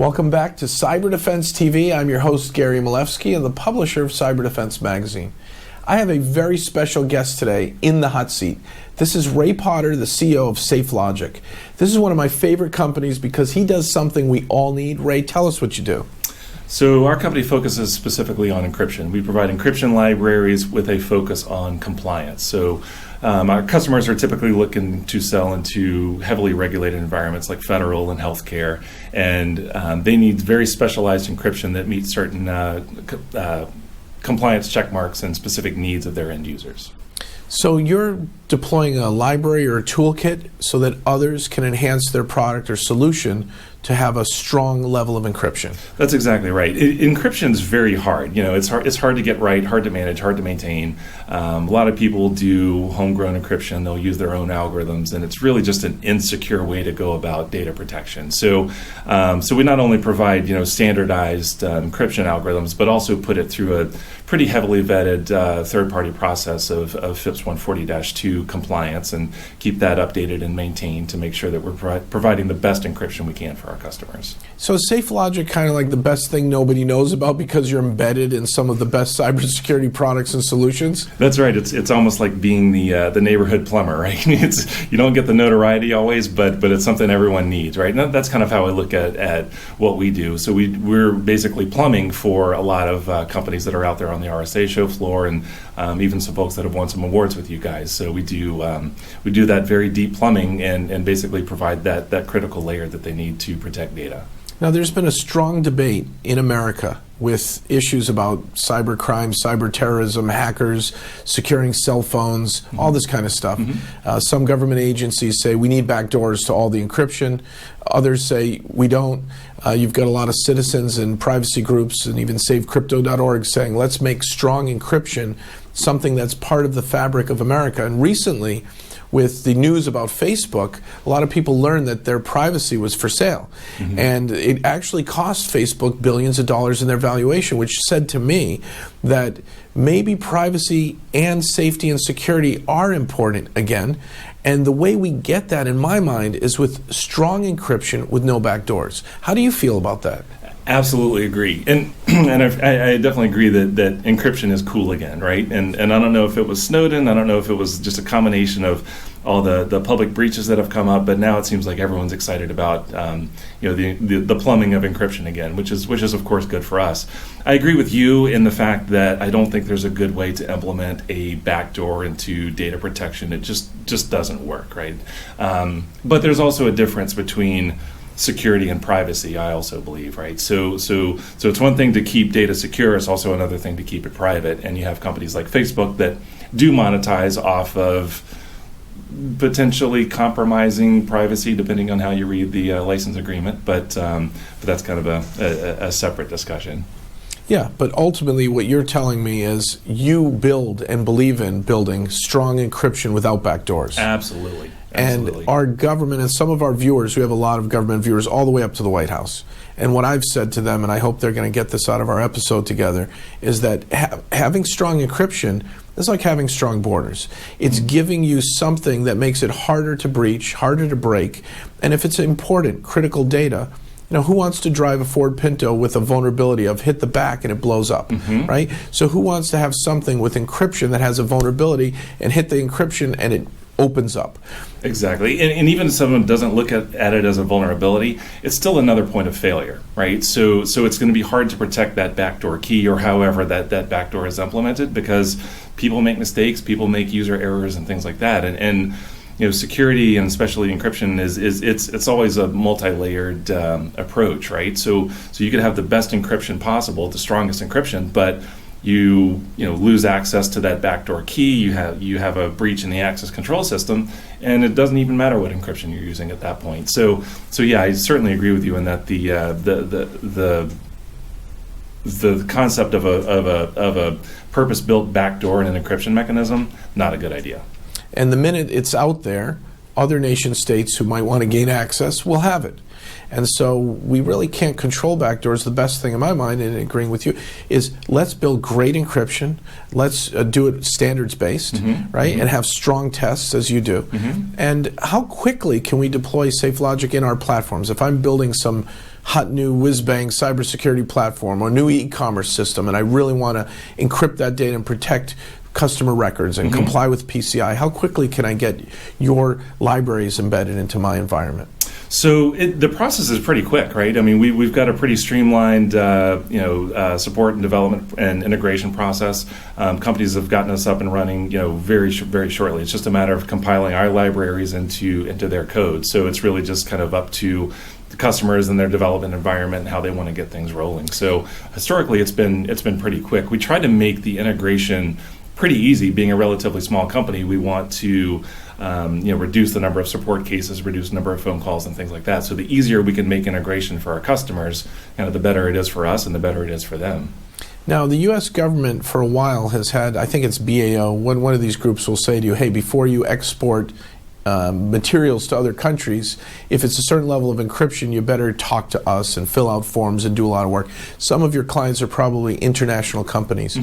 Welcome back to Cyber Defense TV. I'm your host, Gary Malewski, and the publisher of Cyber Defense Magazine. I have a very special guest today in the hot seat. This is Ray Potter, the CEO of SafeLogic. This is one of my favorite companies because he does something we all need. Ray, tell us what you do. So our company focuses specifically on encryption. We provide encryption libraries with a focus on compliance. So our customers are typically looking to sell into heavily regulated environments like federal and healthcare, and they need very specialized encryption that meets certain compliance check marks and specific needs of their end users. So you're deploying a library or a toolkit so that others can enhance their product or solution to have a strong level of encryption. That's exactly right. Encryption is very hard. You know, it's hard to get right, hard to manage, hard to maintain. A lot of people do homegrown encryption. They'll use their own algorithms, and it's really just an insecure way to go about data protection. So we not only provide standardized encryption algorithms, but also put it through a pretty heavily vetted third-party process of FIPS 140-2 compliance, and keep that updated and maintained to make sure that we're providing the best encryption we can for our customers. So is SafeLogic kind of like the best thing nobody knows about because you're embedded in some of the best cybersecurity products and solutions? That's right. It's almost like being the neighborhood plumber, right? You don't get the notoriety always, but it's something everyone needs, right? And that's kind of how I look at what we do. So we're basically plumbing for a lot of companies that are out there on the RSA show floor, and even some folks that have won some awards with you guys. So we do that very deep plumbing and basically provide that critical layer that they need to protect data. Now, there's been a strong debate in America with issues about cyber crime, cyber terrorism, hackers, securing cell phones, all this kind of stuff. Some government agencies say we need backdoors to all the encryption. Others say we don't. You've got a lot of citizens and privacy groups and even SaveCrypto.org saying let's make strong encryption something that's part of the fabric of America. And recently, with the news about Facebook, a lot of people learned that their privacy was for sale. And it actually cost Facebook billions of dollars in their valuation, which said to me that maybe privacy and safety and security are important again. And the way we get that, in my mind, is with strong encryption with no backdoors. How do you feel about that? Absolutely agree, and I definitely agree that encryption is cool again, right? And I don't know if it was Snowden, I don't know if it was just a combination of all the public breaches that have come up, but now it seems like everyone's excited about the plumbing of encryption again, which is of course good for us. I agree with you in the fact that I don't think there's a good way to implement a backdoor into data protection. It just doesn't work, right? But there's also a difference between security and privacy, I also believe, right? So it's one thing to keep data secure, it's also another thing to keep it private. And you have companies like Facebook that do monetize off of potentially compromising privacy, depending on how you read the license agreement. But that's kind of a separate discussion. Yeah, but ultimately what you're telling me is you build and believe in building strong encryption without backdoors. Absolutely. And our government, and some of our viewers, we have a lot of government viewers all the way up to the White House. And what I've said to them, and I hope they're going to get this out of our episode together, is that having strong encryption is like having strong borders. It's giving you something that makes it harder to breach, harder to break. And if it's important, critical data, who wants to drive a Ford Pinto with a vulnerability of hit the back and it blows up, right? So who wants to have something with encryption that has a vulnerability and hit the encryption and it opens up? Exactly. And even if someone doesn't look at it as a vulnerability, it's still another point of failure, right? So it's going to be hard to protect that backdoor key or however that backdoor is implemented, because people make mistakes, people make user errors and things like that. And security and especially encryption it's always a multi-layered approach, right? So you could have the best encryption possible, the strongest encryption, but you lose access to that backdoor key. You have a breach in the access control system, and it doesn't even matter what encryption you're using at that point. So yeah, I certainly agree with you in that the concept of a purpose-built backdoor and an encryption mechanism, not a good idea. And the minute it's out there, other nation states who might want to gain access will have it. And so we really can't control backdoors. The best thing in my mind, and agreeing with you, is let's build great encryption. Let's do it standards-based, right? And have strong tests as you do. And how quickly can we deploy SafeLogic in our platforms? If I'm building some hot new whiz-bang cybersecurity platform or new e-commerce system, and I really want to encrypt that data and protect customer records and comply with PCI, how quickly can I get your libraries embedded into my environment? So the process is pretty quick, right? I mean, we've got a pretty streamlined, support and development and integration process. Companies have gotten us up and running, very shortly. It's just a matter of compiling our libraries into their code. So it's really just kind of up to the customers and their development environment and how they want to get things rolling. So historically, it's been pretty quick. We try to make the integration pretty easy. Being a relatively small company, we want to reduce the number of support cases, reduce the number of phone calls and things like that. So the easier we can make integration for our customers, the better it is for us and the better it is for them. Now, the U.S. government for a while has had, I think it's BAO, one of these groups will say to you, hey, before you export materials to other countries, if it's a certain level of encryption, you better talk to us and fill out forms and do a lot of work. Some of your clients are probably international companies.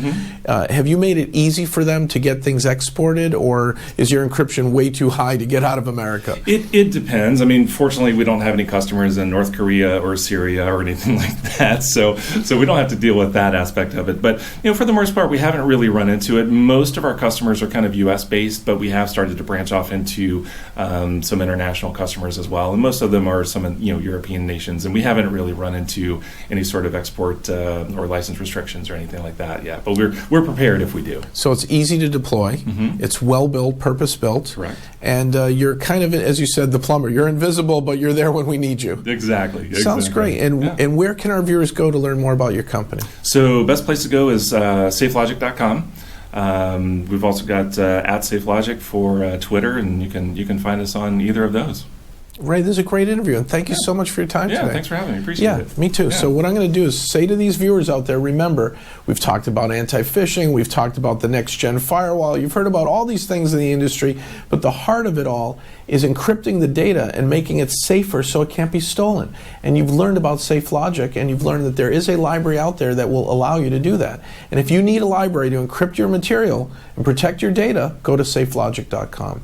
Have you made it easy for them to get things exported, or is your encryption way too high to get out of America? It depends. I mean, fortunately, we don't have any customers in North Korea or Syria or anything like that, so we don't have to deal with that aspect of it. But for the most part, we haven't really run into it. Most of our customers are kind of U.S. based, but we have started to branch off into some international customers as well, and most of them are some European nations, and we haven't really run into any sort of export or license restrictions or anything like that yet. But we're prepared if we do. So it's easy to deploy. It's well built, purpose built. Correct. And you're kind of, as you said, the plumber. You're invisible, but you're there when we need you. Exactly. Sounds great. And where can our viewers go to learn more about your company? So best place to go is SafeLogic.com. We've also got at SafeLogic for Twitter, and you can find us on either of those. Ray, this is a great interview, and thank you so much for your time today. Yeah, thanks for having me. Appreciate it. Yeah, me too. Yeah. So what I'm going to do is say to these viewers out there, remember, we've talked about anti-phishing, we've talked about the next-gen firewall, you've heard about all these things in the industry, but the heart of it all is encrypting the data and making it safer so it can't be stolen. And you've learned about SafeLogic, and you've learned that there is a library out there that will allow you to do that. And if you need a library to encrypt your material and protect your data, go to SafeLogic.com.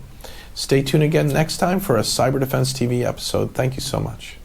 Stay tuned again next time for a Cyber Defense TV episode. Thank you so much.